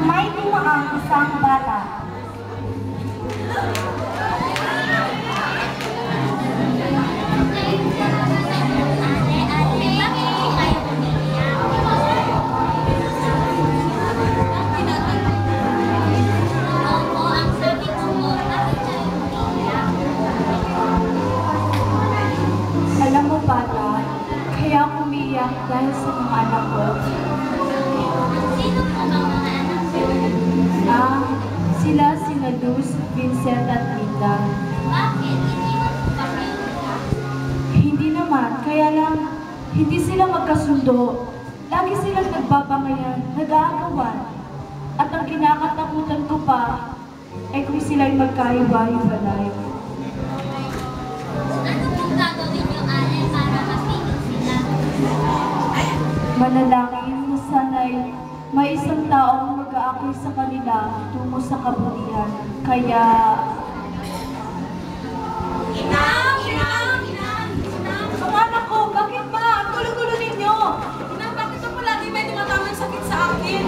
may dumaang isang bata. Alam mo, bata, kaya ako umiiyak dahil sa mga anak ko. Sino po ang mga anak ko? Sila sina Luz, Vincent at Linda. Bakit? Hindi mo po ba kayo? Hindi naman, kaya lang hindi sila magkasundo. Lagi silang nagbabangayan, nag-aagawan. At ang kinakatakutan ko pa ay kung sila'y magkahiwa-hiwalay. Ano pong gagawin niyo, Allen, para mapigil sila? Manalangin na sana'y may isang taong mag-aakoy sa kanila tungo sa kabutihan. Kaya... Inang! Inang! Inang! Inang! Ang anak ko, bakit ba? Ang gulo-gulo ninyo! Inang, bakit ako lagi may tumatamang sakit sa akin?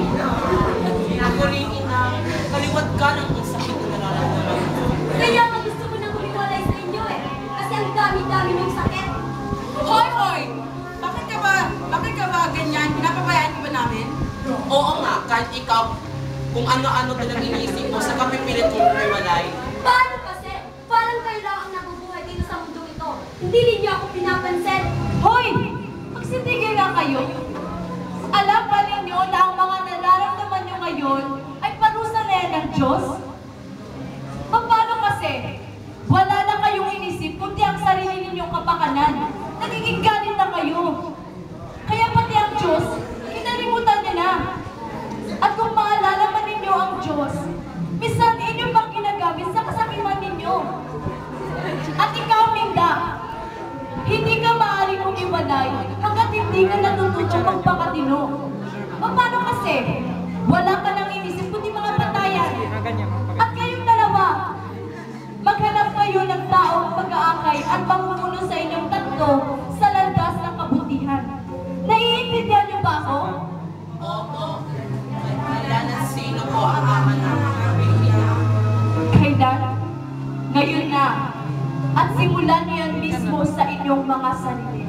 Ako rin, Inang. Kaliwat ka ng sakit na nararamdaman ko. Kaya nga gusto ko nang humiwalay sa inyo eh. Kasi ang dami-dami ng sakit. Hoy, hoy! Bakit ka ba ganyan? Pinapabayaan ka ba namin? Oo nga, kahit ikaw, kung ano-ano talagang iniisip mo, sa kapipilit kong umiwalay. Paano kasi? Parang kayo lang ang nabubuhay dito sa mundo ito. Hindi ninyo ako pinapansin. Hoy! Magsitigil nga kayo. Alam ba ninyo na ang mga nararamdaman nyo ngayon ay parusa na yan ng Diyos? Paano kasi? Wala na kayong inisip kundi ang sarili ninyong kapakanan. Nagiging galit na kayo. Kaya pati ang Diyos, kinalimutan niya na. At kung maalala man ninyo ang Diyos, minsan inyo pang ginagamit sa kasakiman ninyo. At ikaw, Minda, hindi ka maaaring umiwalay hanggat hindi ka natututong magpakatino. Paano kasi? Wala ka nang inisip kundi mga patayan. At kayong dalawa, maghanap kayo ng taong mag-aakay at pamumuno sa inyong tatlo sa landas ng kabutihan. Naiintindihan niyo ba ako? Opo. Wala na sino po ang ama ng Pilipinas. Kailan? Ngayon na. At simulan niyo yan mismo sa inyong mga sarili.